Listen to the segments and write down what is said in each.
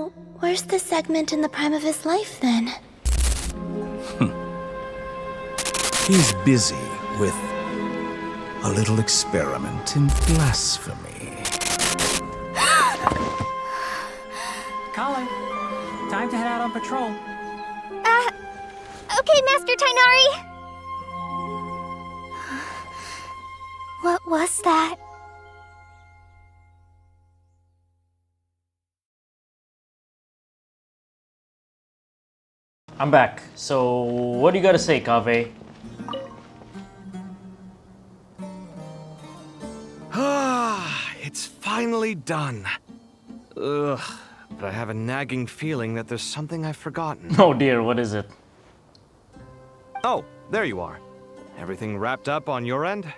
So, where's the segment in the prime of his life, then? He's busy with a little experiment in blasphemy. Colin, time to head out on patrol. Okay, Master Tainari! What was that? I'm back. So, what do you gotta say, Kaveh? It's finally done. Ugh, but I have a nagging feeling that there's something I've forgotten. Oh dear, what is it? Oh, there you are. Everything wrapped up on your end?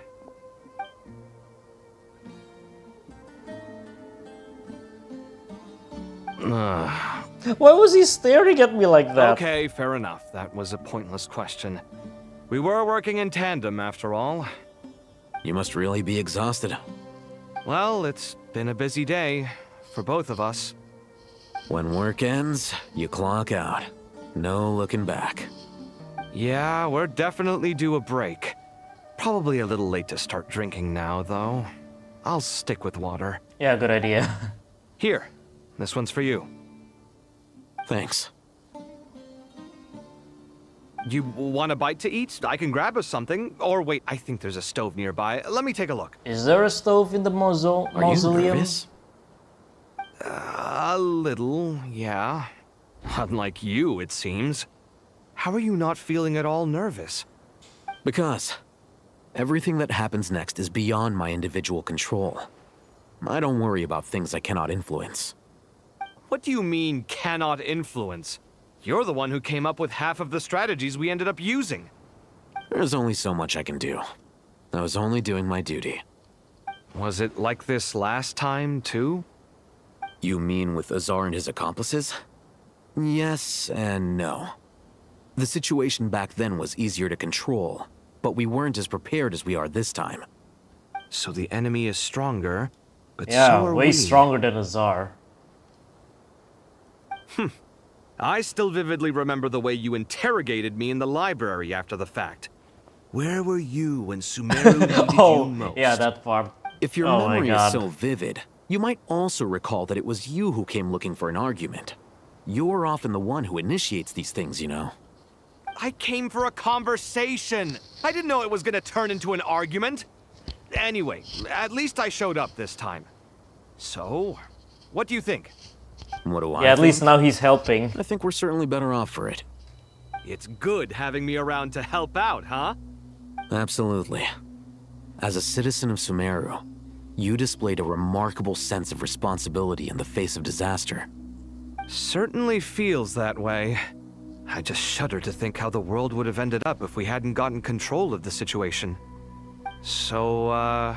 Why was he staring at me like that? Okay, fair enough. That was a pointless question. We were working in tandem, after all. You must really be exhausted. Well, it's been a busy day for both of us. When work ends, you clock out. No looking back. Yeah, we're definitely due a break. Probably a little late to start drinking now, though. I'll stick with water. Yeah, good idea. Here, this one's for you. Thanks. You want a bite to eat? I can grab us something. Or wait, I think there's a stove nearby. Let me take a look. Is there a stove in the Are you mausoleum? nervous? A little, yeah. Unlike you, it seems. How are you not feeling at all nervous? Because everything that happens next is beyond my individual control. I don't worry about things I cannot influence. What do you mean, cannot influence? You're the one who came up with half of the strategies we ended up using. There's only so much I can do. I was only doing my duty. Was it like this last time, too? You mean with Azar and his accomplices? Yes and no. The situation back then was easier to control, but we weren't as prepared as we are this time. So the enemy is stronger, but so Yeah, are way we. stronger than Azar. I still vividly remember the way you interrogated me in the library after the fact. Where were you when Sumeru needed you most? Yeah, that part. If your Oh my memory God. is so vivid, you might also recall that it was you who came looking for an argument. You're often the one who initiates these things, you know. I came for a conversation. I didn't know it was gonna turn into an argument. Anyway, at least I showed up this time. So, what do you think? What do I Yeah, at think? least now he's helping. I think we're certainly better off for it. It's good having me around to help out, huh? Absolutely. As a citizen of Sumeru, you displayed a remarkable sense of responsibility in the face of disaster. Certainly feels that way. I just shudder to think how the world would have ended up if we hadn't gotten control of the situation. So,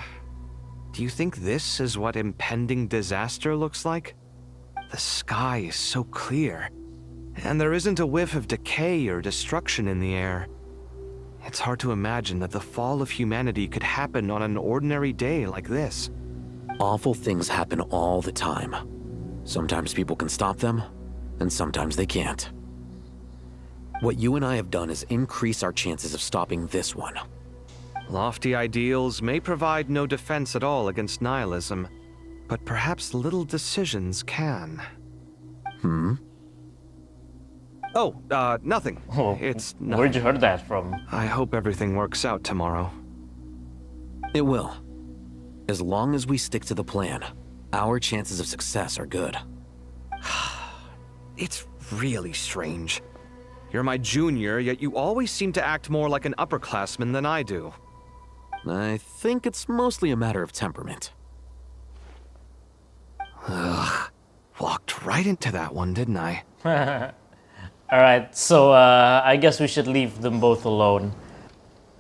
do you think this is what impending disaster looks like? The sky is so clear, and there isn't a whiff of decay or destruction in the air. It's hard to imagine that the fall of humanity could happen on an ordinary day like this. Awful things happen all the time. Sometimes people can stop them, and sometimes they can't. What you and I have done is increase our chances of stopping this one. Lofty ideals may provide no defense at all against nihilism, but perhaps little decisions can. Oh, nothing. Oh, It's where'd nothing. you heard that from? I hope everything works out tomorrow. It will. As long as we stick to the plan, our chances of success are good. It's really strange. You're my junior, yet you always seem to act more like an upperclassman than I do. I think it's mostly a matter of temperament. Ugh. Walked right into that one, didn't I? Alright, so I guess we should leave them both alone.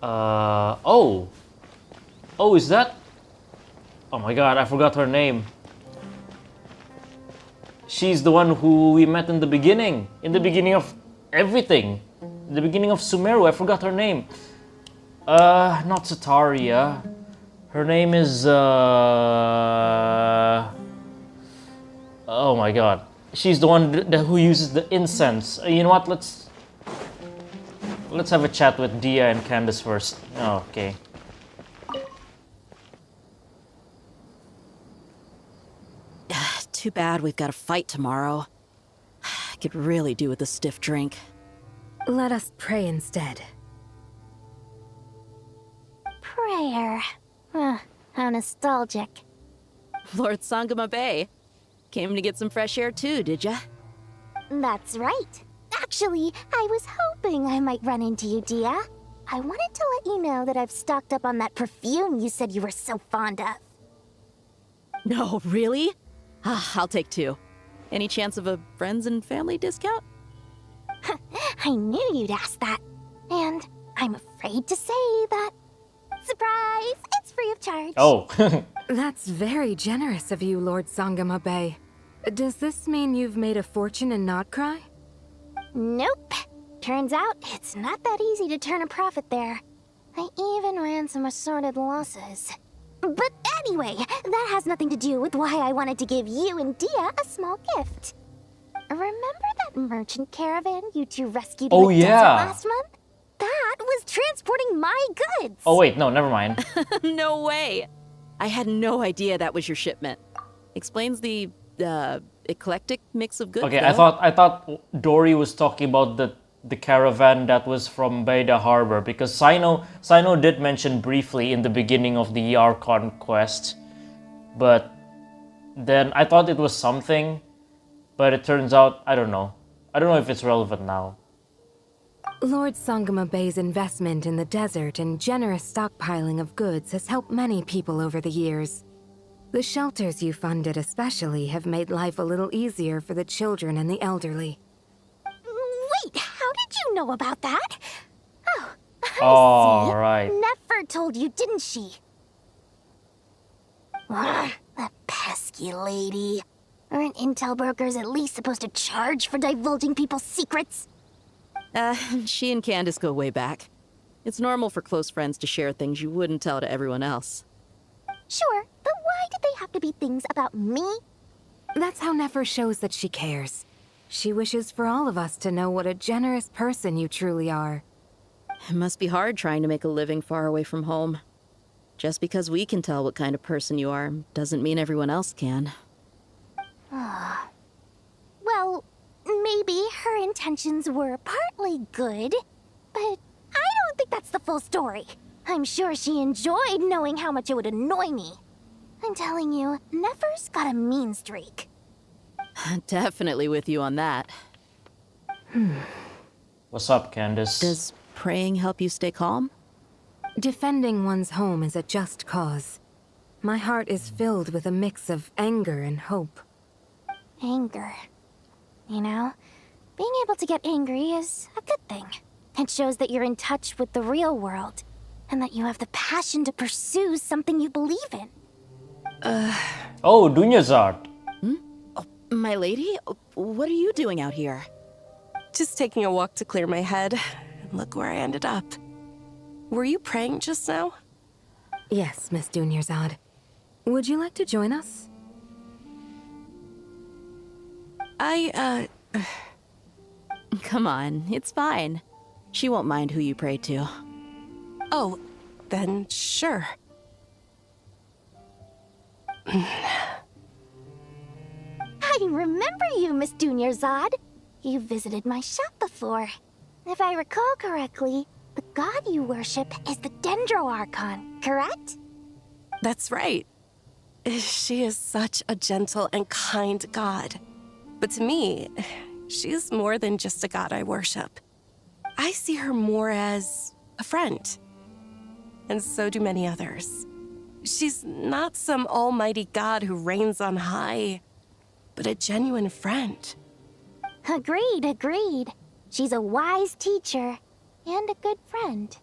Oh, is that? Oh my god, I forgot her name. She's the one who we met in the beginning of everything. In the beginning of Sumeru, I forgot her name. Not Sataria. Her name is, oh my god. she's the one who uses the incense. You know what? Let's have a chat with Dia and Candace first. Oh, okay. Too bad we've got a fight tomorrow. I could really do with a stiff drink. Let us pray instead. Prayer. How nostalgic. Lord Sangama Bay. Came to get some fresh air too, did ya? That's right. Actually, I was hoping I might run into you, Dia. I wanted to let you know that I've stocked up on that perfume you said you were so fond of. No, really? I'll take 2. Any chance of a friends and family discount? I knew you'd ask that. And I'm afraid to say that. Surprise! It's free of charge. Oh. That's very generous of you, Lord Sangama Bay. Does this mean you've made a fortune in Not Cry? Nope. Turns out it's not that easy to turn a profit there. I even ran some assorted losses. But anyway, that has nothing to do with why I wanted to give you and Dia a small gift. Remember that merchant caravan you two rescued Oh, in the desert yeah. last month? That was transporting my goods. Oh wait, no, never mind. No way! I had no idea that was your shipment. Explains the, eclectic mix of goods, Okay, though. I thought Dory was talking about the caravan that was from Baida Harbor, because Sino did mention briefly in the beginning of the Archon quest, but then I thought it was something, but it turns out I don't know if it's relevant now. Lord Sangama Bay's investment in the desert and generous stockpiling of goods has helped many people over the years. The shelters you funded especially have made life a little easier for the children and the elderly. Wait, how did you know about that? Oh, I Oh, see. right. Nefer told you, didn't she? That pesky lady. Aren't intel brokers at least supposed to charge for divulging people's secrets? She and Candace go way back. It's normal for close friends to share things you wouldn't tell to everyone else. Sure, but why did they have to be things about me? That's how Nefer shows that she cares. She wishes for all of us to know what a generous person you truly are. It must be hard trying to make a living far away from home. Just because we can tell what kind of person you are doesn't mean everyone else can. Well, maybe her intentions were partly good, but I don't think that's the full story. I'm sure she enjoyed knowing how much it would annoy me. I'm telling you, Nefer's got a mean streak. Definitely with you on that. What's up, Candace? Does praying help you stay calm? Defending one's home is a just cause. My heart is filled with a mix of anger and hope. Anger. You know, being able to get angry is a good thing. It shows that you're in touch with the real world, and that you have the passion to pursue something you believe in. Oh, Dunyazard. My lady? What are you doing out here? Just taking a walk to clear my head. And look where I ended up. Were you praying just now? Yes, Miss Dunyarzad. Would you like to join us? Come on, it's fine. She won't mind who you pray to. Oh, then sure. I remember you, Miss Dunyarzad. You visited my shop before. If I recall correctly, the god you worship is the Dendroarchon, correct? That's right. She is such a gentle and kind god. But to me, she's more than just a god I worship. I see her more as a friend. And so do many others. She's not some almighty god who reigns on high, but a genuine friend. Agreed. She's a wise teacher and a good friend.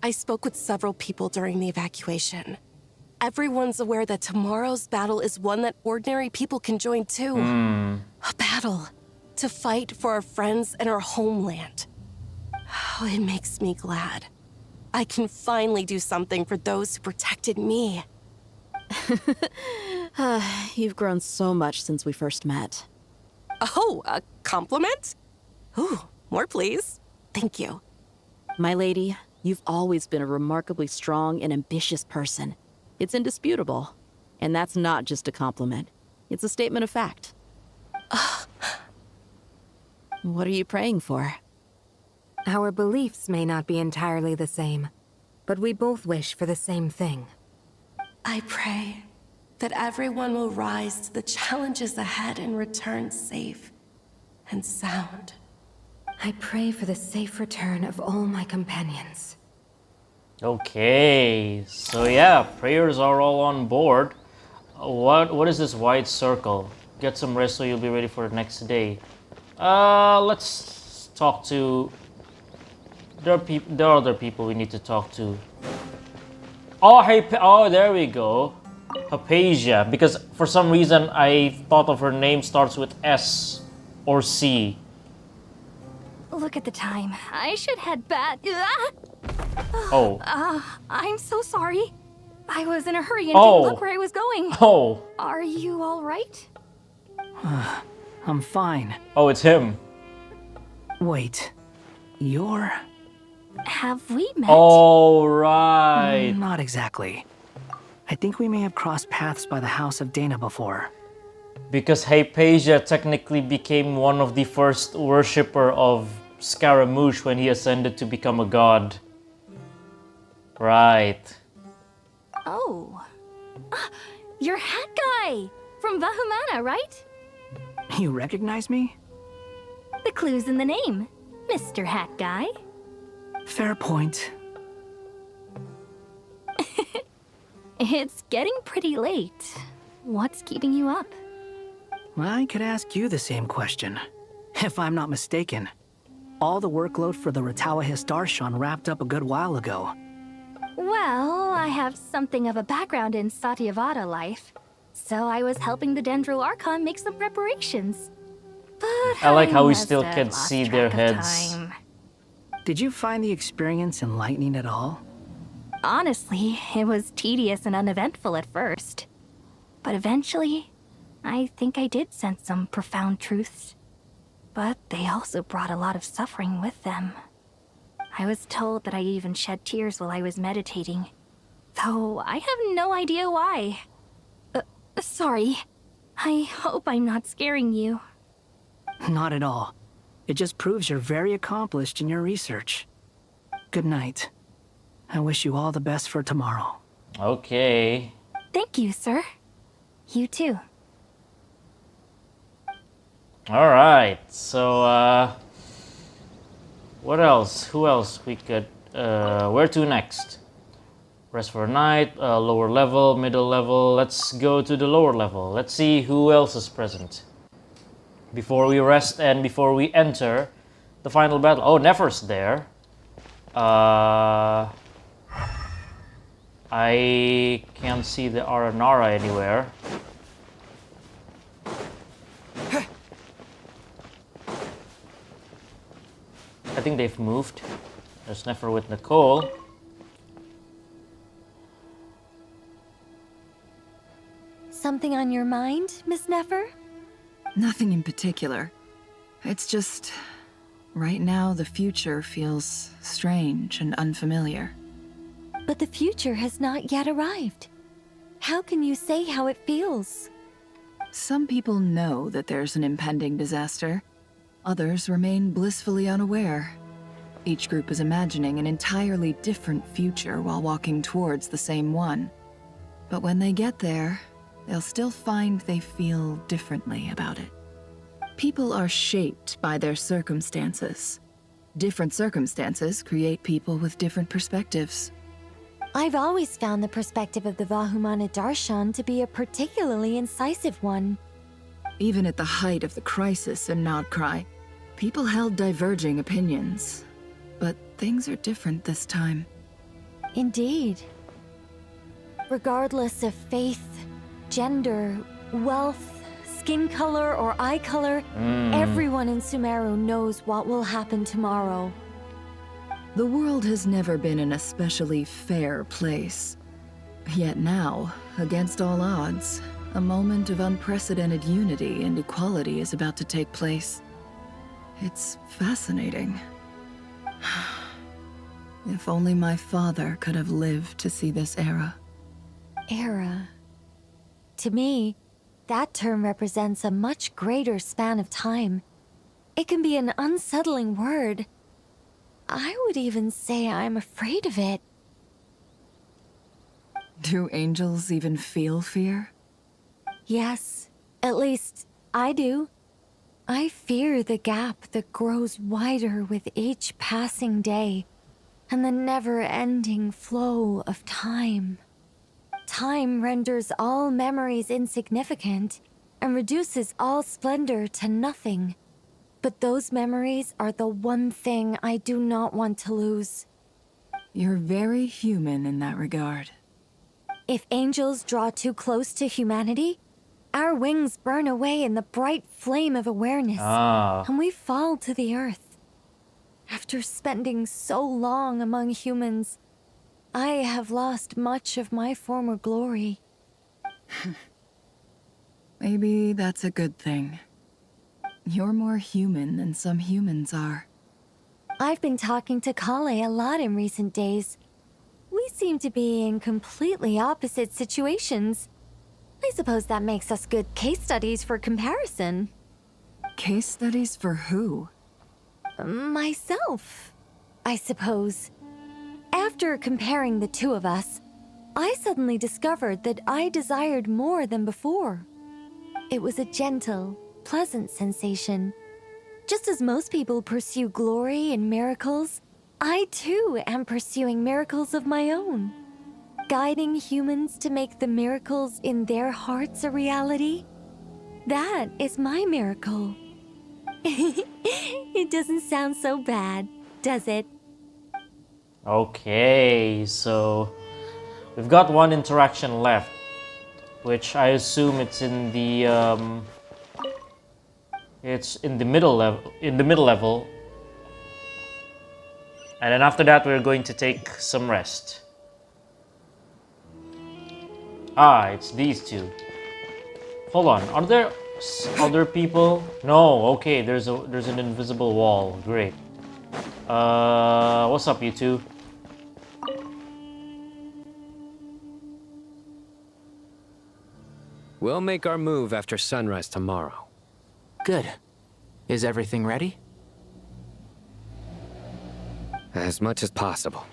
I spoke with several people during the evacuation. Everyone's aware that tomorrow's battle is one that ordinary people can join too. A battle to fight for our friends and our homeland. Oh, it makes me glad. I can finally do something for those who protected me. You've grown so much since we first met. Oh, a compliment? Ooh, more please. Thank you. My lady, you've always been a remarkably strong and ambitious person. It's indisputable. And that's not just a compliment. It's a statement of fact. What are you praying for? Our beliefs may not be entirely the same, but we both wish for the same thing. I pray that everyone will rise to the challenges ahead and return safe and sound. I pray for the safe return of all my companions. Okay, so yeah, prayers are all on board. What is this white circle? Get some rest so you'll be ready for the next day. Let's talk to... There are other people we need to talk to. Oh, hey, oh, there we go. Hypatia, because for some reason I thought of her name starts with S or C. Look at the time. I should head back. Oh. I'm so sorry. I was in a hurry and Oh. didn't look where I was going. Oh. Are you all right? I'm fine. Oh, it's him. Wait, you're... Have we met? Oh, right. Not exactly. I think we may have crossed paths by the house of Dana before. Because Hypatia technically became one of the first worshipper of Scaramouche when he ascended to become a god. Right. Oh. You're Hat Guy! From Vahumana, right? You recognize me? The clue's in the name. Mr. Hat Guy. Fair point. It's getting pretty late. What's keeping you up? I could ask you the same question. If I'm not mistaken, all the workload for the Ratawa Hisdarshan wrapped up a good while ago. Well, I have something of a background in Satyavada life, so I was helping the Dendro Archon make some preparations. But I like how we must still have can lost see their track of heads. time. Did you find the experience enlightening at all? Honestly, it was tedious and uneventful at first. But eventually, I think I did sense some profound truths. But they also brought a lot of suffering with them. I was told that I even shed tears while I was meditating, though I have no idea why. Sorry. I hope I'm not scaring you. Not at all. It just proves you're very accomplished in your research. Good night. I wish you all the best for tomorrow. Okay. Thank you, sir. You too. Alright, so what else? Who else we could where to next? Rest for a night, lower level, middle level. Let's go to the lower level. Let's see who else is present before we rest and before we enter the final battle. Oh, Nefer's there. I can't see the Aranara anywhere. I think they've moved. There's Nefer with Nicole. Something on your mind, Miss Nefer? Nothing in particular. It's just... right now, the future feels strange and unfamiliar. But the future has not yet arrived. How can you say how it feels? Some people know that there's an impending disaster. Others remain blissfully unaware. Each group is imagining an entirely different future while walking towards the same one. But when they get there, they'll still find they feel differently about it. People are shaped by their circumstances. Different circumstances create people with different perspectives. I've always found the perspective of the Vahumana Darshan to be a particularly incisive one. Even at the height of the crisis in Nodcry, people held diverging opinions. But things are different this time. Indeed. Regardless of faith, gender, wealth, skin color, or eye color, everyone in Sumeru knows what will happen tomorrow. The world has never been an especially fair place. Yet now, against all odds, A moment of unprecedented unity and equality is about to take place. It's fascinating. If only my father could have lived to see this era. Era. To me, that term represents a much greater span of time. It can be an unsettling word. I would even say I'm afraid of it. Do angels even feel fear? Yes, at least I do. I fear the gap that grows wider with each passing day, and the never-ending flow of time. Time renders all memories insignificant and reduces all splendor to nothing. But those memories are the one thing I do not want to lose. You're very human in that regard. If angels draw too close to humanity, our wings burn away in the bright flame of awareness, and we fall to the earth. After spending so long among humans, I have lost much of my former glory. Maybe that's a good thing. You're more human than some humans are. I've been talking to Kale a lot in recent days. We seem to be in completely opposite situations. I suppose that makes us good case studies for comparison. Case studies for who? Myself, I suppose. After comparing the two of us, I suddenly discovered that I desired more than before. It was a gentle, pleasant sensation. Just as most people pursue glory and miracles, I too am pursuing miracles of my own. Guiding humans to make the miracles in their hearts a reality. That is my miracle. It doesn't sound so bad, does it? Okay, so we've got one interaction left, which I assume it's in the middle level. And then after that, we're going to take some rest. Ah, it's these two. Hold on, are there other people? No, okay, there's an invisible wall. Great. What's up, you two? We'll make our move after sunrise tomorrow. Good. Is everything ready? As much as possible.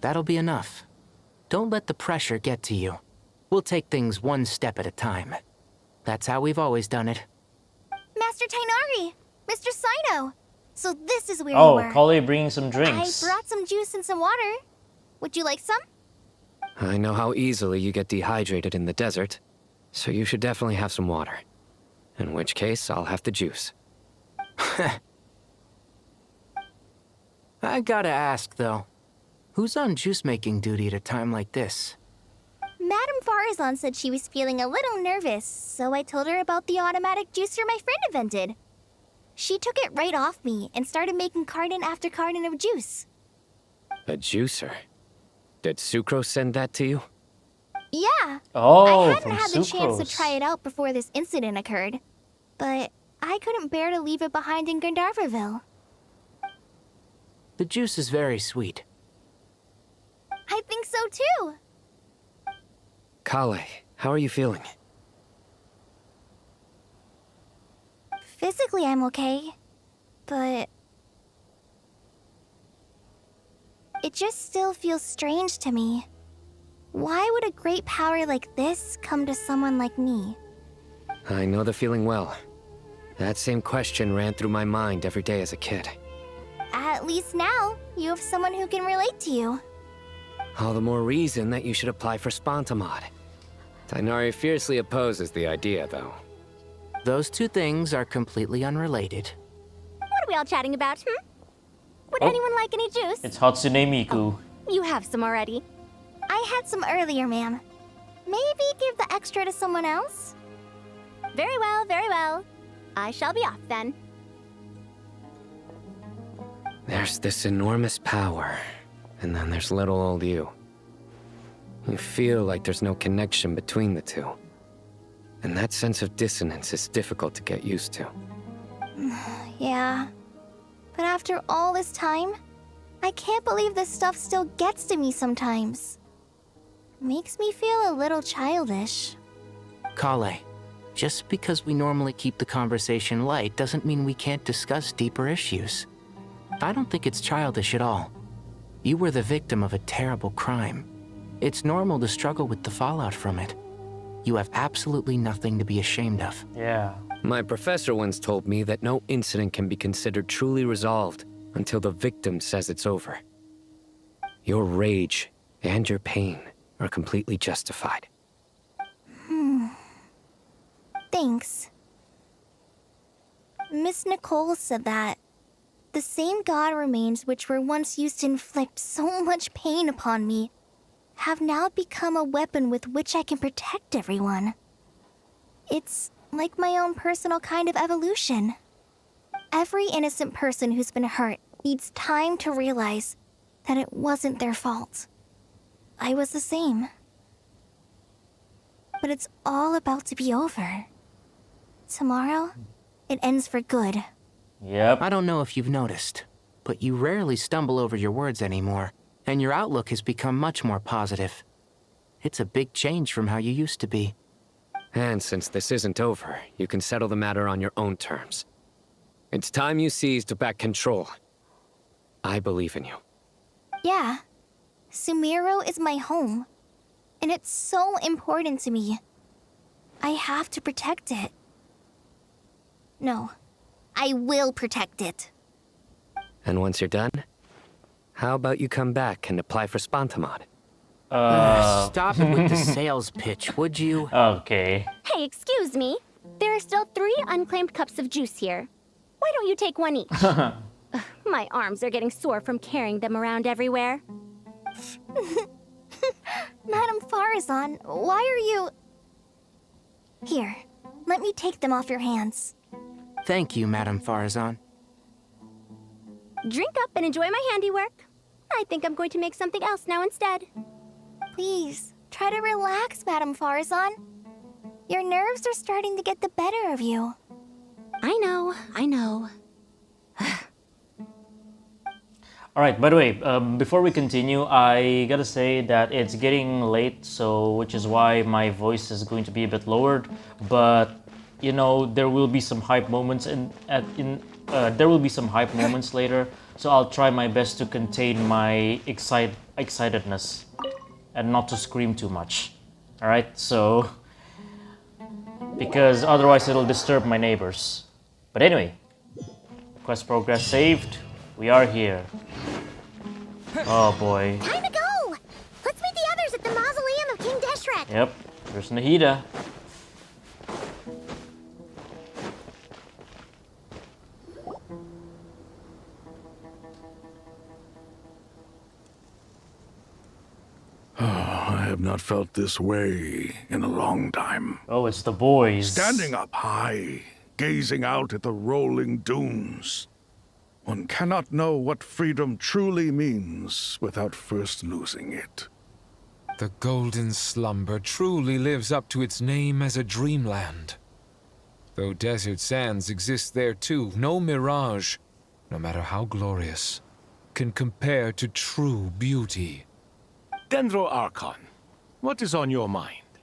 That'll be enough. Don't let the pressure get to you. We'll take things one step at a time. That's how we've always done it. Master Tainari! Mr. Sino! So this is where you Oh, were. Kale bringing some drinks. I brought some juice and some water. Would you like some? I know how easily you get dehydrated in the desert, so you should definitely have some water. In which case, I'll have the juice. I gotta ask, though. Who's on juice-making duty at a time like this? Madame Farazan said she was feeling a little nervous, so I told her about the automatic juicer my friend invented. She took it right off me and started making carton after carton of juice. A juicer? Did Sucrose send that to you? Yeah. Oh, I hadn't from had the chance to Sucrose. try it out before this incident occurred, but I couldn't bear to leave it behind in Gandharvaville. The juice is very sweet. I think so too. Kale, how are you feeling? Physically, I'm okay, but it just still feels strange to me. Why would a great power like this come to someone like me? I know the feeling well. That same question ran through my mind every day as a kid. At least now, you have someone who can relate to you. All the more reason that you should apply for Spontamod. Tainari fiercely opposes the idea, though. Those two things are completely unrelated. What are we all chatting about, Would Oh. anyone like any juice? It's Hatsune Miku. You have some already. I had some earlier, ma'am. Maybe give the extra to someone else? Very well, very well. I shall be off then. There's this enormous power, and then there's little old you. You feel like there's no connection between the two. And that sense of dissonance is difficult to get used to. Yeah. But after all this time, I can't believe this stuff still gets to me sometimes. Makes me feel a little childish. Kale, just because we normally keep the conversation light doesn't mean we can't discuss deeper issues. I don't think it's childish at all. You were the victim of a terrible crime. It's normal to struggle with the fallout from it. You have absolutely nothing to be ashamed of. Yeah. My professor once told me that no incident can be considered truly resolved until the victim says it's over. Your rage and your pain are completely justified. Thanks. Miss Nicole said that the same god remains which were once used to inflict so much pain upon me have now become a weapon with which I can protect everyone. It's like my own personal kind of evolution. Every innocent person who's been hurt needs time to realize that it wasn't their fault. I was the same. But it's all about to be over. Tomorrow, it ends for good. Yep. I don't know if you've noticed, but you rarely stumble over your words anymore, and your outlook has become much more positive. It's a big change from how you used to be. And since this isn't over, you can settle the matter on your own terms. It's time you seized back control. I believe in you. Yeah. Sumiro is my home. And it's so important to me. I have to protect it. No. I will protect it. And once you're done, how about you come back and apply for Spantamod? Stop it with the sales pitch, would you? Okay. Hey, excuse me. There are still 3 unclaimed cups of juice here. Why don't you take one each? My arms are getting sore from carrying them around everywhere. Madame Farazan, why are you... Here, let me take them off your hands. Thank you, Madame Farazan. Drink up and enjoy my handiwork. I think I'm going to make something else now instead. Please, try to relax, Madame Farazan. Your nerves are starting to get the better of you. I know. Alright, by the way, before we continue, I gotta say that it's getting late, so which is why my voice is going to be a bit lowered. But you know, there will be some hype moments there will be some hype moments later, so I'll try my best to contain my excitedness and not to scream too much. Alright, so because otherwise it'll disturb my neighbors. But anyway, quest progress saved. We are here. Oh boy. Time to go! Let's meet the others at the mausoleum of King Deshret. Yep, there's Nahida. I have not felt this way in a long time. Oh, it's the boys. Standing up high, gazing out at the rolling dunes. One cannot know what freedom truly means without first losing it. The golden slumber truly lives up to its name as a dreamland. Though desert sands exist there too, no mirage, no matter how glorious, can compare to true beauty. Dendro Archon, what is on your mind?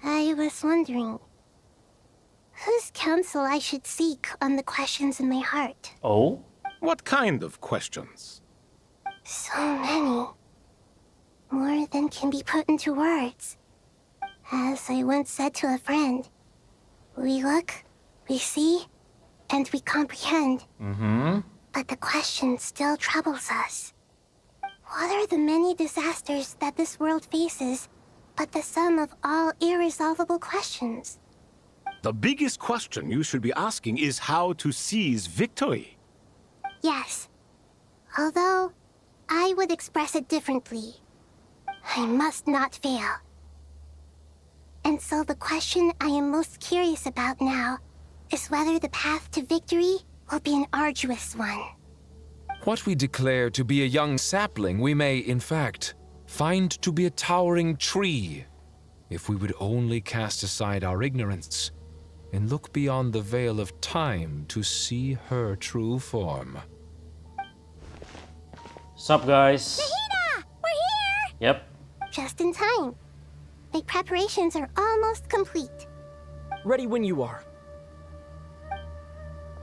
I was wondering whose counsel I should seek on the questions in my heart. Oh? What kind of questions? So many. More than can be put into words. As I once said to a friend, we look, we see, and we comprehend. But the question still troubles us. What are the many disasters that this world faces, but the sum of all irresolvable questions? The biggest question you should be asking is how to seize victory. Yes. Although, I would express it differently. I must not fail. And so the question I am most curious about now is whether the path to victory will be an arduous one. What we declare to be a young sapling, we may, in fact, find to be a towering tree, if we would only cast aside our ignorance and look beyond the veil of time to see her true form. Sup, guys? Nahida! We're here! Yep. Just in time. My preparations are almost complete. Ready when you are.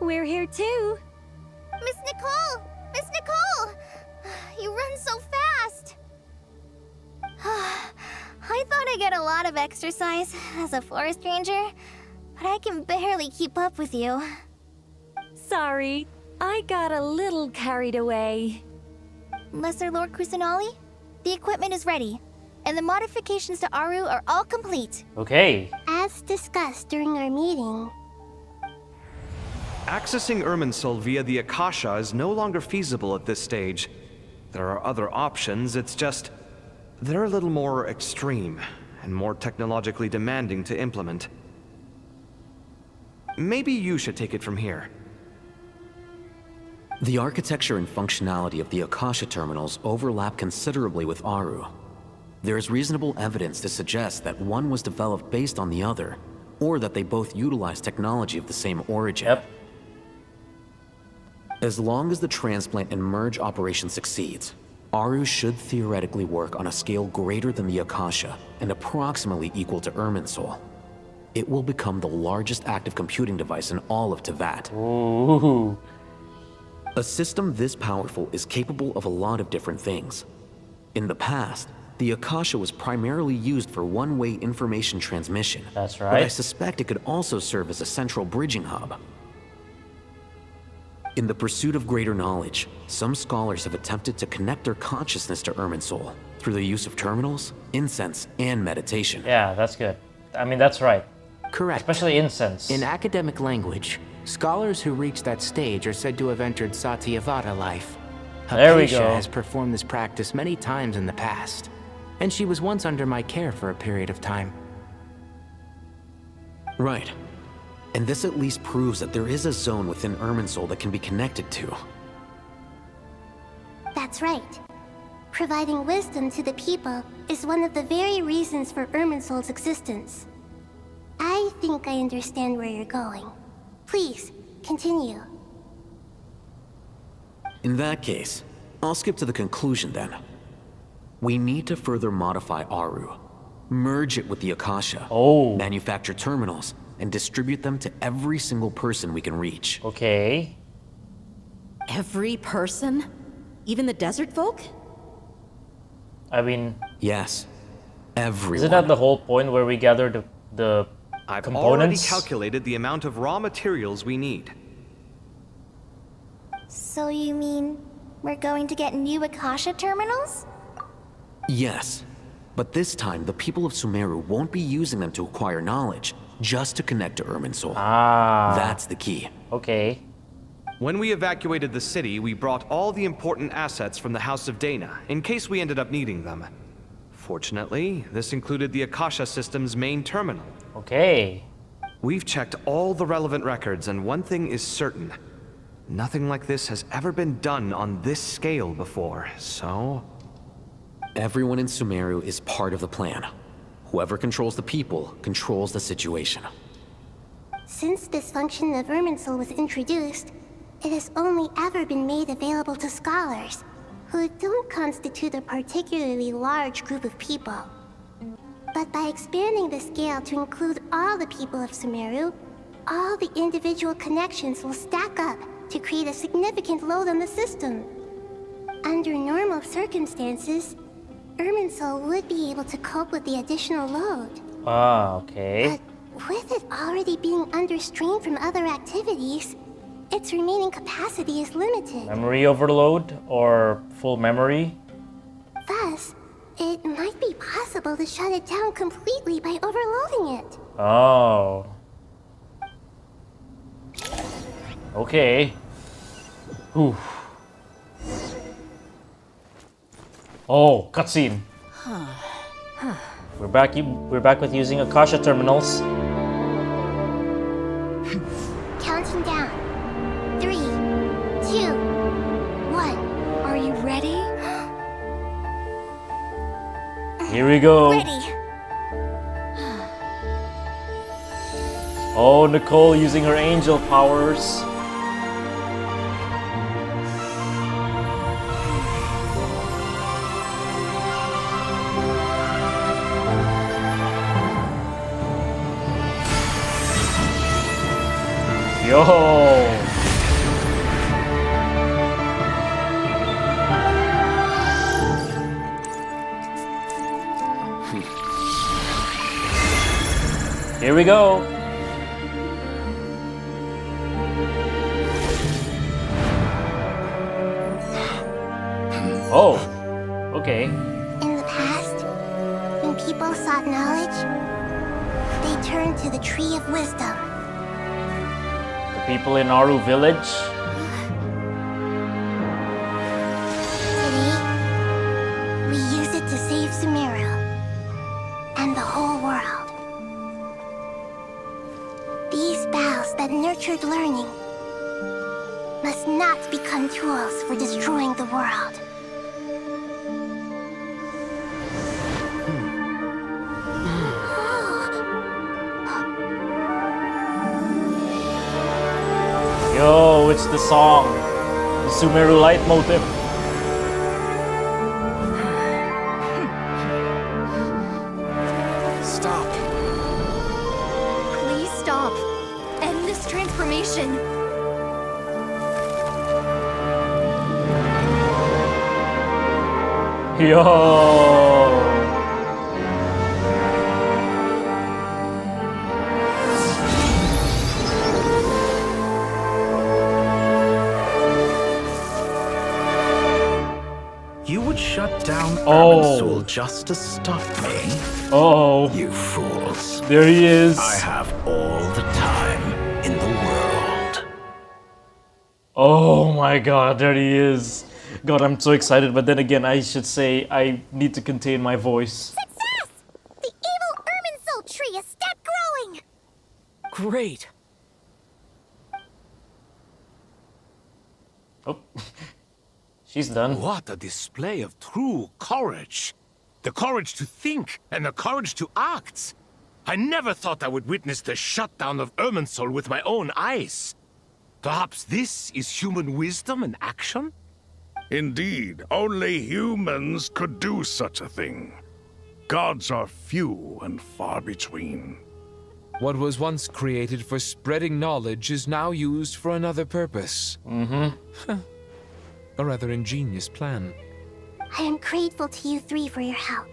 We're here too. Miss Nicole! Miss Nicole! You run so fast! I thought I'd get a lot of exercise as a forest ranger, but I can barely keep up with you. Sorry, I got a little carried away. Lesser Lord Kusanali, the equipment is ready, and the modifications to Aru are all complete. Okay. As discussed during our meeting. Accessing Irminsul via the Akasha is no longer feasible at this stage. There are other options, it's just... they're a little more extreme, and more technologically demanding to implement. Maybe you should take it from here. The architecture and functionality of the Akasha terminals overlap considerably with Aru. There is reasonable evidence to suggest that one was developed based on the other, or that they both utilize technology of the same origin. Yep. As long as the transplant and merge operation succeeds, Aru should theoretically work on a scale greater than the Akasha and approximately equal to Irminsul. It will become the largest active computing device in all of Teyvat. Ooh. A system this powerful is capable of a lot of different things. In the past, the Akasha was primarily used for one-way information transmission. That's But I right. suspect it could also serve as a central bridging hub. In the pursuit of greater knowledge, some scholars have attempted to connect their consciousness to Irminsul through the use of terminals, incense, and meditation. Yeah, that's good. I mean, that's right. Correct. Especially incense. In academic language, scholars who reach that stage are said to have entered Satyavata life. There we Hypatia go. has performed this practice many times in the past, and she was once under my care for a period of time. Right. And this at least proves that there is a zone within Irminsul that can be connected to. That's right. Providing wisdom to the people is one of the very reasons for Irminsul's existence. I think I understand where you're going. Please, continue. In that case, I'll skip to the conclusion then. We need to further modify Aru, merge it with the Akasha, manufacture terminals, and distribute them to every single person we can reach. Okay. Every person? Even the desert folk? I mean... Yes. Everyone. Isn't that the whole point where we gather the I've components? already calculated the amount of raw materials we need. So you mean we're going to get new Akasha terminals? Yes. But this time, the people of Sumeru won't be using them to acquire knowledge, just to connect to Irminsul. Ah. That's the key. Okay. When we evacuated the city, we brought all the important assets from the House of Dana, in case we ended up needing them. Fortunately, this included the Akasha system's main terminal. Okay. We've checked all the relevant records, and one thing is certain. Nothing like this has ever been done on this scale before, so... Everyone in Sumeru is part of the plan. Whoever controls the people controls the situation. Since this function of Irminsul was introduced, it has only ever been made available to scholars, who don't constitute a particularly large group of people. But by expanding the scale to include all the people of Sumeru, all the individual connections will stack up to create a significant load on the system. Under normal circumstances, Irminsul would be able to cope with the additional load. Ah, okay. But with it already being under strain from other activities, its remaining capacity is limited. Memory overload or full memory? Thus, it might be possible to shut it down completely by overloading it. Oh. Okay. Whew. Oh, cutscene. We're back with using Akasha terminals. Counting down. 3, 2, 1. Are you ready? Here we go. Ready. Oh, Nicole using her angel powers. Yo! Here we go. Oh, okay. In the past, when people sought knowledge, they turned to the Tree of Wisdom. The people in Aru village. Today, we use it to save Sumeru and the whole world. These boughs that nurtured learning must not become tools for destroying the world. Yo, it's the song. The Sumeru leitmotif. Stop. Please stop. End this transformation. Yo. You would shut down Oh. Soul just to stop me? Oh. You fools. There he is. I have all the time in the world. Oh my god, there he is. God, I'm so excited, but then again, I should say I need to contain my voice. Success! The evil Irminsul tree has stopped growing! Great. Oh. She's done. What a display of true courage. The courage to think and the courage to act. I never thought I would witness the shutdown of Irminsul with my own eyes. Perhaps this is human wisdom in action? Indeed, only humans could do such a thing. Gods are few and far between. What was once created for spreading knowledge is now used for another purpose. Mm-hmm. A rather ingenious plan. I am grateful to you three for your help.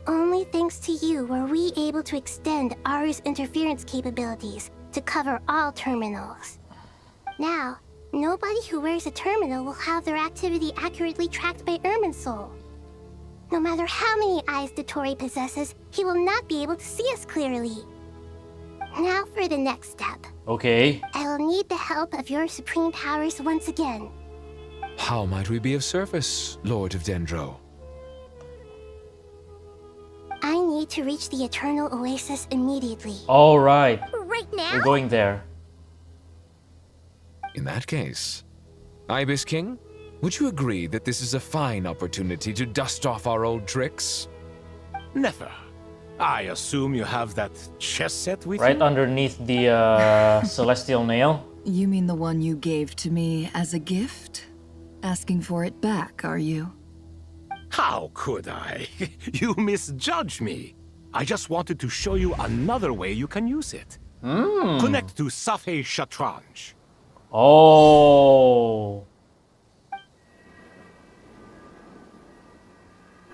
Only thanks to you were we able to extend Aru's interference capabilities to cover all terminals. Now, nobody who wears a terminal will have their activity accurately tracked by Irminsul. No matter how many eyes Dottore possesses, he will not be able to see us clearly. Now for the next step. Okay. I will need the help of your supreme powers once again. How might we be of service, Lord of Dendro? I need to reach the Eternal Oasis immediately. All right. Right now? We're going there. In that case, Ibis King, would you agree that this is a fine opportunity to dust off our old tricks? Never. I assume you have that chess set with Right you? underneath the celestial nail. You mean the one you gave to me as a gift? Asking for it back, are you? How could I? You misjudge me. I just wanted to show you another way you can use it. Connect to Safei Shatranj. Oh.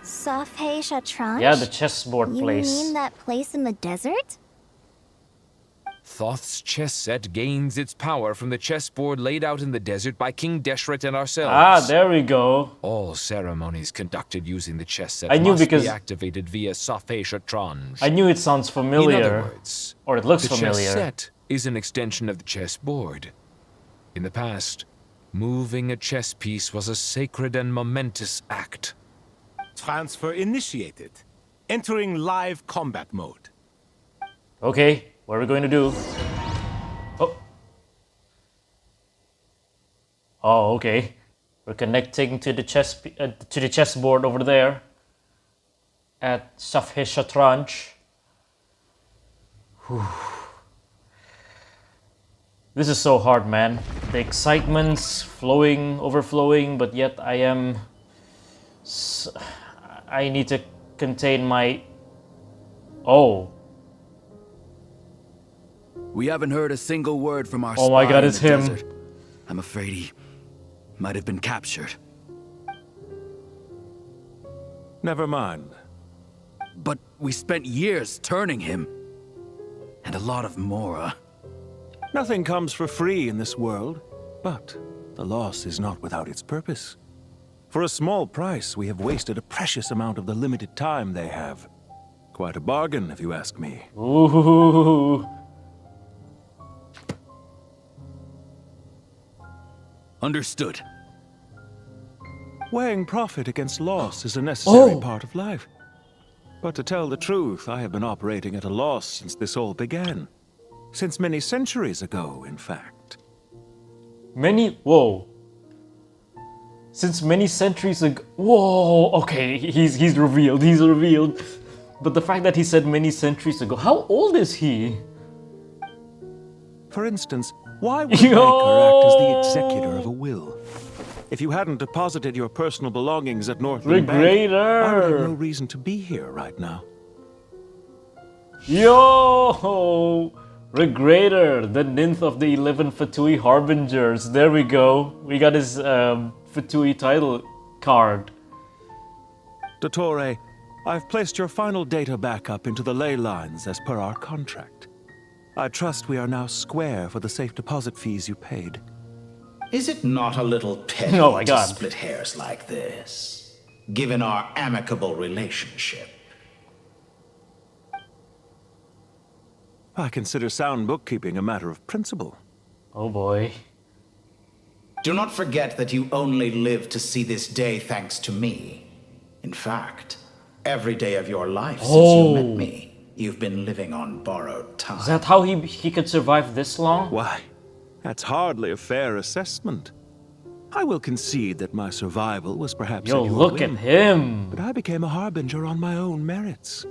Safei Shatranj? Yeah, the chessboard You place. mean that place in the desert? Thoth's chess set gains its power from the chessboard laid out in the desert by King Deshret and ourselves. Ah, there we go. All ceremonies conducted using the chess set I knew must because- be activated via Safei Shatranj. I knew it sounds familiar. In other words, or it looks the familiar. chess set is an extension of the chessboard. In the past, moving a chess piece was a sacred and momentous act. Transfer initiated. Entering live combat mode. Okay, what are we going to do? Oh. Oh, okay. We're connecting to the chessboard over there. at Safhe Shatranj. This is so hard, man. The excitement's flowing, overflowing, but yet I need to contain my... Oh. We haven't heard a single word from our Oh my spy god, in it's the him. desert. I'm afraid he might have been captured. Never mind. But we spent years turning him. And a lot of Mora. Nothing comes for free in this world, but the loss is not without its purpose. For a small price, we have wasted a precious amount of the limited time they have. Quite a bargain, if you ask me. Ooh. Understood. Weighing profit against loss is a necessary Oh. part of life. But to tell the truth, I have been operating at a loss since this all began. Since many centuries ago, in fact. Whoa. Since many centuries ago... Whoa, okay, he's revealed. But the fact that he said many centuries ago, how old is he? For instance, why would a banker act as the executor of a will? If you hadn't deposited your personal belongings at Northland Bank, I would have no reason to be here right now. Yo! Regrator, the ninth of the 11 Fatui Harbingers. There we go. We got his Fatui title card. Dottore, I've placed your final data backup into the ley lines as per our contract. I trust we are now square for the safe deposit fees you paid. Is it not a little petty Oh my to God. split hairs like this, given our amicable relationship? I consider sound bookkeeping a matter of principle. Oh boy. Do not forget that you only live to see this day thanks to me. In fact, every day of your life since you met me, you've been living on borrowed time. Is that how he could survive this long? Why, that's hardly a fair assessment. I will concede that my survival was perhaps Yo, at your look at whim, him. but I became a harbinger on my own merits.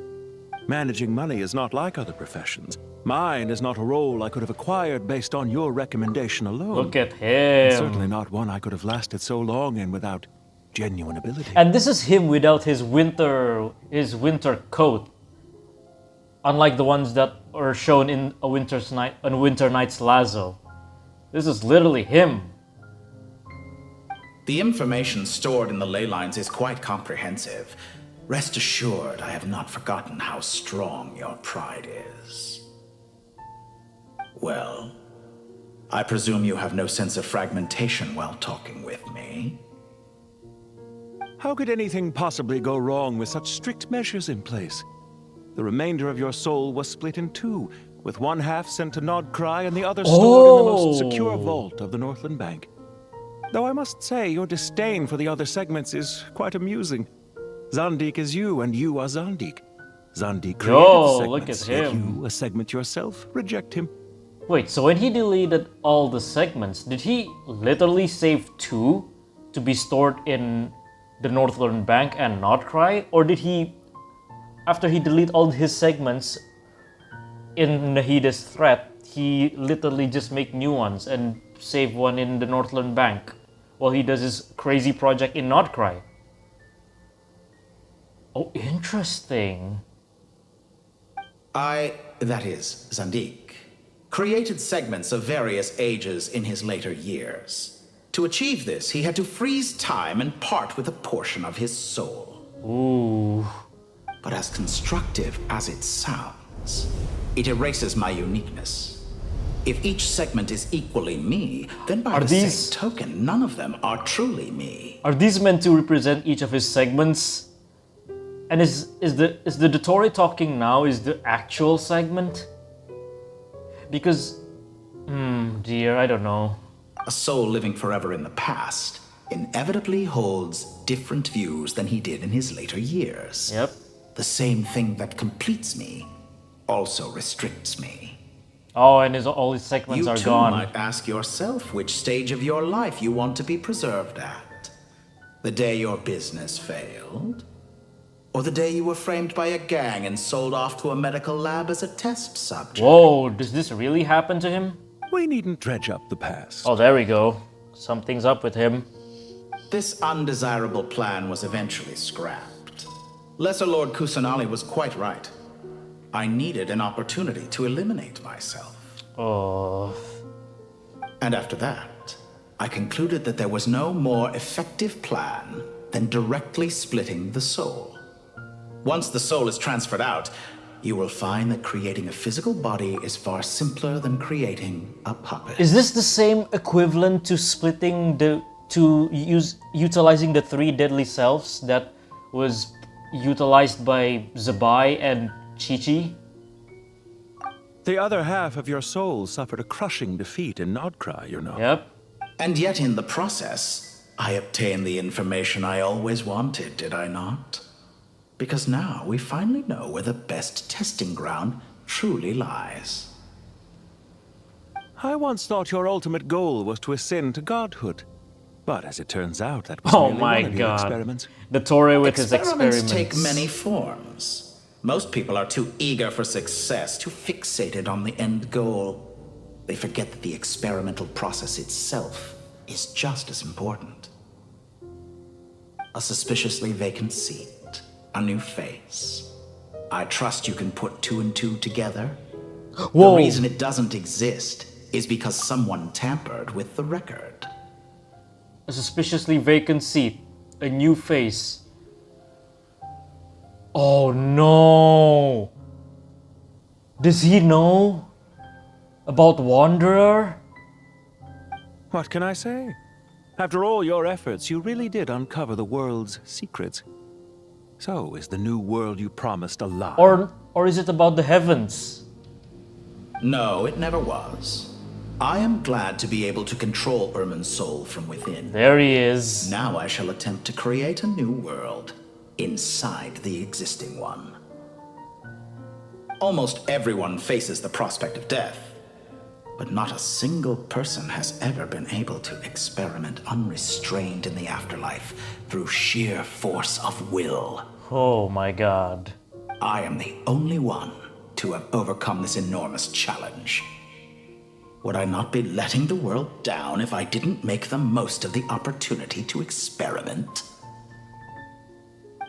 Managing money is not like other professions. Mine is not a role I could have acquired based on your recommendation alone. Look at And him. certainly not one I could have lasted so long in without genuine ability. And this is him without his winter coat. Unlike the ones that are shown in a Winter Night's Lazo. This is literally him. The information stored in the ley lines is quite comprehensive. Rest assured, I have not forgotten how strong your pride is. Well, I presume you have no sense of fragmentation while talking with me. How could anything possibly go wrong with such strict measures in place? The remainder of your soul was split in two, with one half sent to Nodcry and the other stored in the most secure vault of the Northland Bank. Though I must say, your disdain for the other segments is quite amusing. Zandik is you, and you are Zandik. Zandik created the look at segments, yet him. you, a segment yourself, reject him. Wait, so when he deleted all the segments, did he literally save 2 to be stored in the Northland Bank and Nodcry? Or did he, after he deleted all his segments in Nahida's threat, he literally just make new ones and save one in the Northland Bank while he does his crazy project in Nodcry? Oh, interesting. That is, Zandik, created segments of various ages in his later years. To achieve this, he had to freeze time and part with a portion of his soul. Ooh. But as constructive as it sounds, it erases my uniqueness. If each segment is equally me, then by the same token, none of them are truly me. Are these meant to represent each of his segments? And is the Dottore talking now is the actual segment? Because, dear, I don't know. A soul living forever in the past inevitably holds different views than he did in his later years. Yep. The same thing that completes me also restricts me. Oh, and all his segments are You too gone. might ask yourself which stage of your life you want to be preserved at. The day your business failed, Or the day you were framed by a gang and sold off to a medical lab as a test subject. Whoa, does this really happen to him? We needn't dredge up the past. Oh, there we go. Something's up with him. This undesirable plan was eventually scrapped. Lesser Lord Kusanali was quite right. I needed an opportunity to eliminate myself. Oh. And after that, I concluded that there was no more effective plan than directly splitting the soul. Once the soul is transferred out, you will find that creating a physical body is far simpler than creating a puppet. Is this the same equivalent to utilizing the 3 deadly selves that was utilized by Zabai and Chi-Chi? The other half of your soul suffered a crushing defeat in Nodcry, you know. Yep. And yet in the process, I obtained the information I always wanted, did I not? Because now we finally know where the best testing ground truly lies. I once thought your ultimate goal was to ascend to godhood. But as it turns out, that was Oh merely my one of your god. experiments. The Torre with his experiments. Take many forms. Most people are too eager for success, too fixated on the end goal. They forget that the experimental process itself is just as important. A suspiciously vacant seat. A new face. I trust you can put 2 and 2 together. Whoa. The reason it doesn't exist is because someone tampered with the record. A suspiciously vacant seat. A new face. Oh no! Does he know about Wanderer? What can I say? After all your efforts, you really did uncover the world's secrets. So, is the new world you promised a lie? Or is it about the heavens? No, it never was. I am glad to be able to control Irmin's soul from within. There he is. Now I shall attempt to create a new world inside the existing one. Almost everyone faces the prospect of death, but not a single person has ever been able to experiment unrestrained in the afterlife through sheer force of will. Oh my god. I am the only one to have overcome this enormous challenge. Would I not be letting the world down if I didn't make the most of the opportunity to experiment?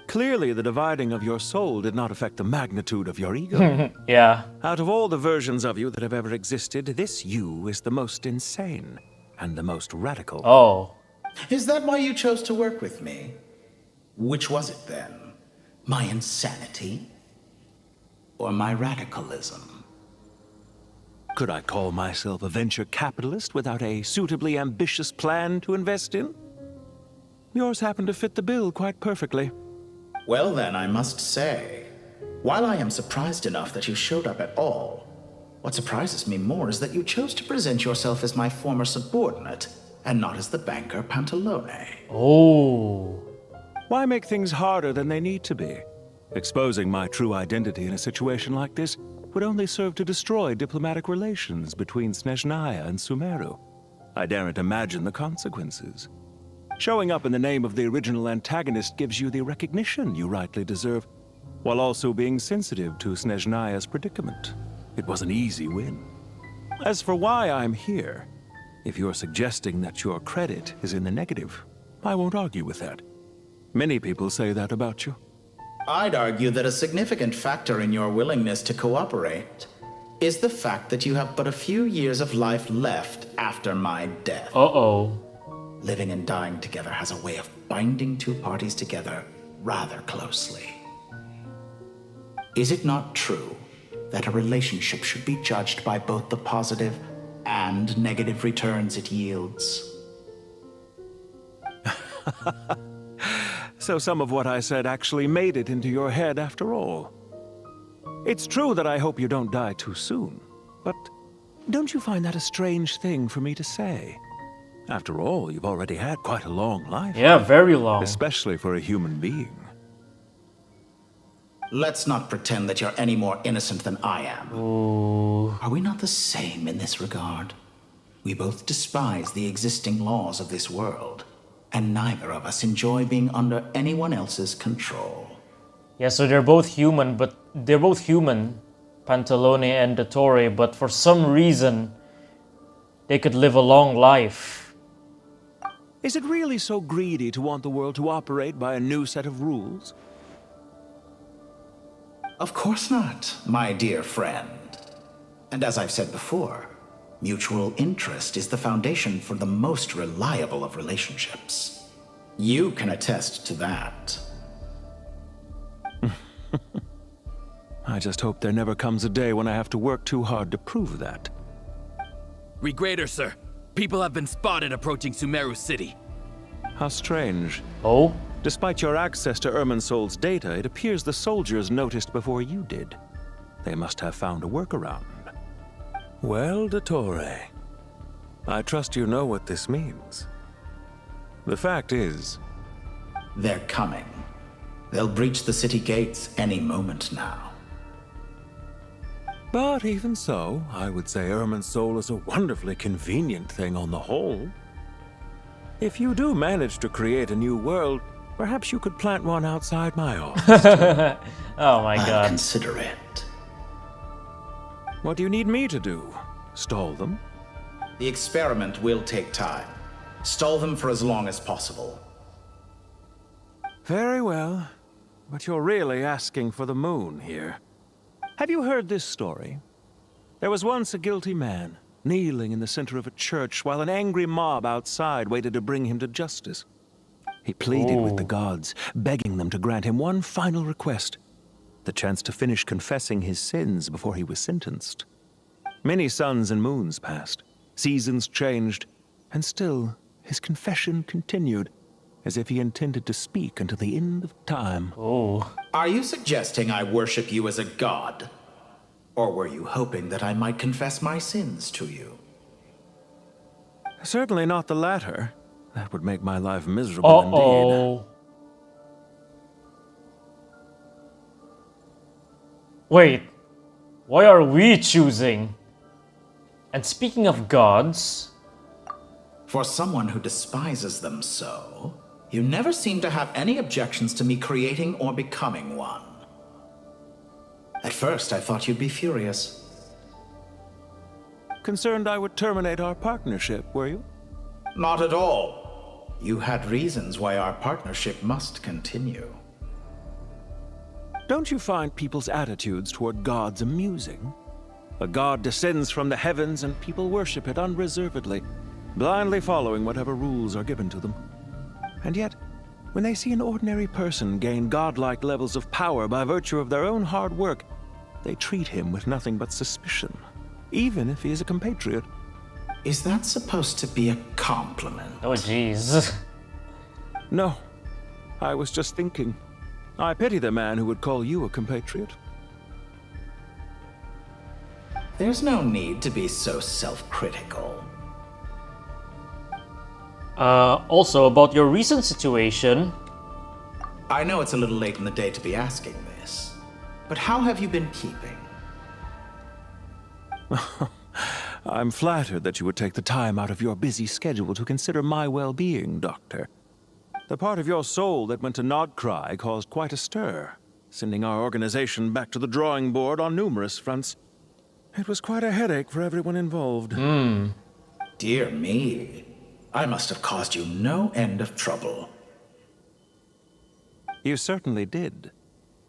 Clearly, the dividing of your soul did not affect the magnitude of your ego. Yeah. Out of all the versions of you that have ever existed, this you is the most insane and the most radical. Oh. Is that why you chose to work with me? Which was it then? My insanity? Or my radicalism? Could I call myself a venture capitalist without a suitably ambitious plan to invest in? Yours happened to fit the bill quite perfectly. Well then, I must say, while I am surprised enough that you showed up at all, what surprises me more is that you chose to present yourself as my former subordinate, and not as the banker Pantalone. Oh. Why make things harder than they need to be? Exposing my true identity in a situation like this would only serve to destroy diplomatic relations between Snezhnaya and Sumeru. I daren't imagine the consequences. Showing up in the name of the original antagonist gives you the recognition you rightly deserve, while also being sensitive to Snezhnaya's predicament. It was an easy win. As for why I'm here, if you're suggesting that your credit is in the negative, I won't argue with that. Many people say that about you. I'd argue that a significant factor in your willingness to cooperate is the fact that you have but a few years of life left after my death. Uh-oh. Living and dying together has a way of binding two parties together rather closely. Is it not true that a relationship should be judged by both the positive and negative returns it yields? So some of what I said actually made it into your head after all. It's true that I hope you don't die too soon, but don't you find that a strange thing for me to say? After all, you've already had quite a long life. Yeah, very long. Especially for a human being. Let's not pretend that you're any more innocent than I am. Ooh. Are we not the same in this regard? We both despise the existing laws of this world, and neither of us enjoy being under anyone else's control. Yeah, so they're both human, Pantalone and Dottore, but for some reason, they could live a long life. Is it really so greedy to want the world to operate by a new set of rules? Of course not, my dear friend. And as I've said before, mutual interest is the foundation for the most reliable of relationships. You can attest to that. I just hope there never comes a day when I have to work too hard to prove that. Regrader, sir. People have been spotted approaching Sumeru City. How strange. Oh? Despite your access to Irminsol's data, it appears the soldiers noticed before you did. They must have found a workaround. Well, Dottore, I trust you know what this means. The fact is... They're coming. They'll breach the city gates any moment now. But even so, I would say Irminsol is a wonderfully convenient thing on the whole. If you do manage to create a new world, perhaps you could plant one outside my office. Oh my god. I'll consider it. What do you need me to do? Stall them? The experiment will take time. Stall them for as long as possible. Very well. But you're really asking for the moon here. Have you heard this story? There was once a guilty man, kneeling in the center of a church while an angry mob outside waited to bring him to justice. He pleaded with the gods, begging them to grant him one final request, the chance to finish confessing his sins before he was sentenced. Many suns and moons passed, seasons changed, and still his confession continued, as if he intended to speak until the end of time. Oh. Are you suggesting I worship you as a god? Or were you hoping that I might confess my sins to you? Certainly not the latter. That would make my life miserable indeed. Wait, why are we choosing? And speaking of gods... For someone who despises them so, you never seem to have any objections to me creating or becoming one. At first, I thought you'd be furious. Concerned I would terminate our partnership, were you? Not at all. You had reasons why our partnership must continue. Don't you find people's attitudes toward gods amusing? A god descends from the heavens and people worship it unreservedly, blindly following whatever rules are given to them. And yet, when they see an ordinary person gain godlike levels of power by virtue of their own hard work, they treat him with nothing but suspicion, even if he is a compatriot. Is that supposed to be a compliment? Oh, jeez. No. I was just thinking. I pity the man who would call you a compatriot. There's no need to be so self-critical. Also, about your recent situation... I know it's a little late in the day to be asking this, but how have you been keeping? I'm flattered that you would take the time out of your busy schedule to consider my well-being, Doctor. The part of your soul that went to Nodcry caused quite a stir, sending our organization back to the drawing board on numerous fronts. It was quite a headache for everyone involved. Dear me. I must have caused you no end of trouble. You certainly did.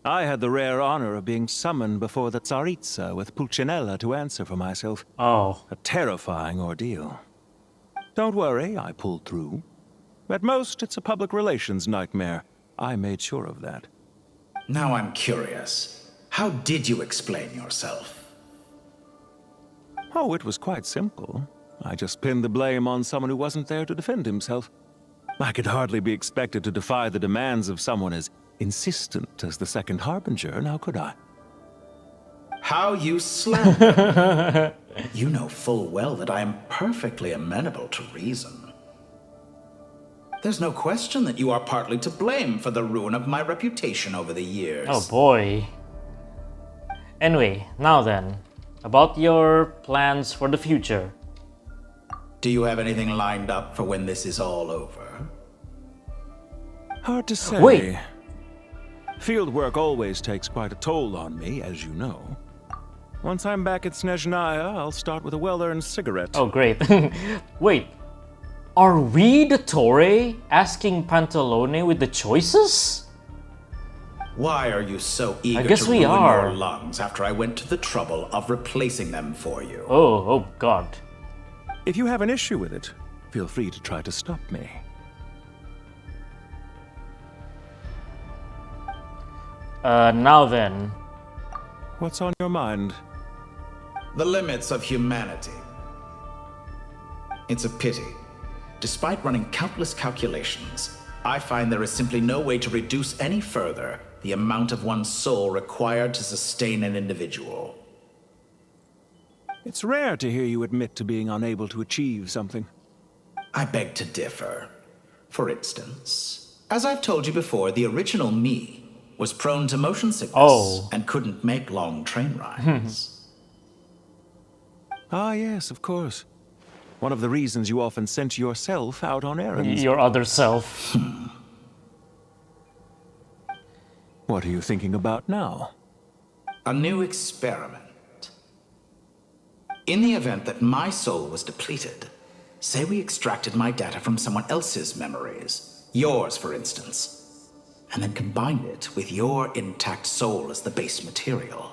I had the rare honor of being summoned before the Tsaritsa with Pulcinella to answer for myself. Oh. A terrifying ordeal. Don't worry, I pulled through. At most, it's a public relations nightmare. I made sure of that. Now I'm curious. How did you explain yourself? Oh, it was quite simple. I just pinned the blame on someone who wasn't there to defend himself. I could hardly be expected to defy the demands of someone as insistent as the Second Harbinger, now could I? How you slander me. You know full well that I am perfectly amenable to reason. There's no question that you are partly to blame for the ruin of my reputation over the years. Oh boy. Anyway, now then, about your plans for the future. Do you have anything lined up for when this is all over? Hard to say. Wait. Field work always takes quite a toll on me, as you know. Once I'm back at Snezhnaya, I'll start with a well-earned cigarette. Oh, great. Wait. Are we the Torre asking Pantalone with the choices? Why are you so eager I guess to we ruin are. your lungs after I went to the trouble of replacing them for you? Oh God. If you have an issue with it, feel free to try to stop me. Now then. What's on your mind? The limits of humanity. It's a pity. Despite running countless calculations, I find there is simply no way to reduce any further the amount of one's soul required to sustain an individual. It's rare to hear you admit to being unable to achieve something. I beg to differ. For instance, as I've told you before, the original me was prone to motion sickness and couldn't make long train rides. Ah, yes, of course. One of the reasons you often sent yourself out on errands. Your other self. What are you thinking about now? A new experiment. In the event that my soul was depleted, say we extracted my data from someone else's memories, yours for instance, and then combined it with your intact soul as the base material,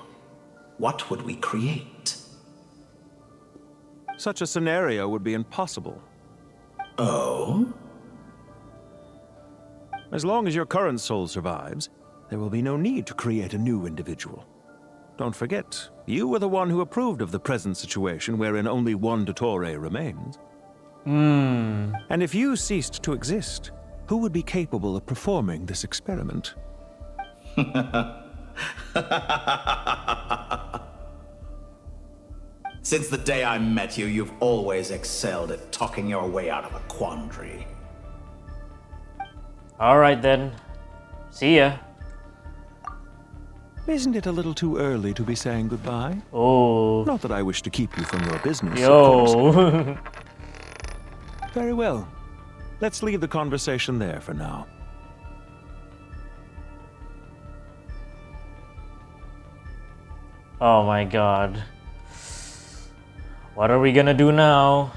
what would we create? Such a scenario would be impossible. Oh? As long as your current soul survives, there will be no need to create a new individual. Don't forget, you were the one who approved of the present situation wherein only one Dottore remains. And if you ceased to exist, who would be capable of performing this experiment? Since the day I met you, you've always excelled at talking your way out of a quandary. Alright then. See ya. Isn't it a little too early to be saying goodbye? Oh. Not that I wish to keep you from your business, Yo. of course. Very well. Let's leave the conversation there for now. Oh my god. What are we gonna do now?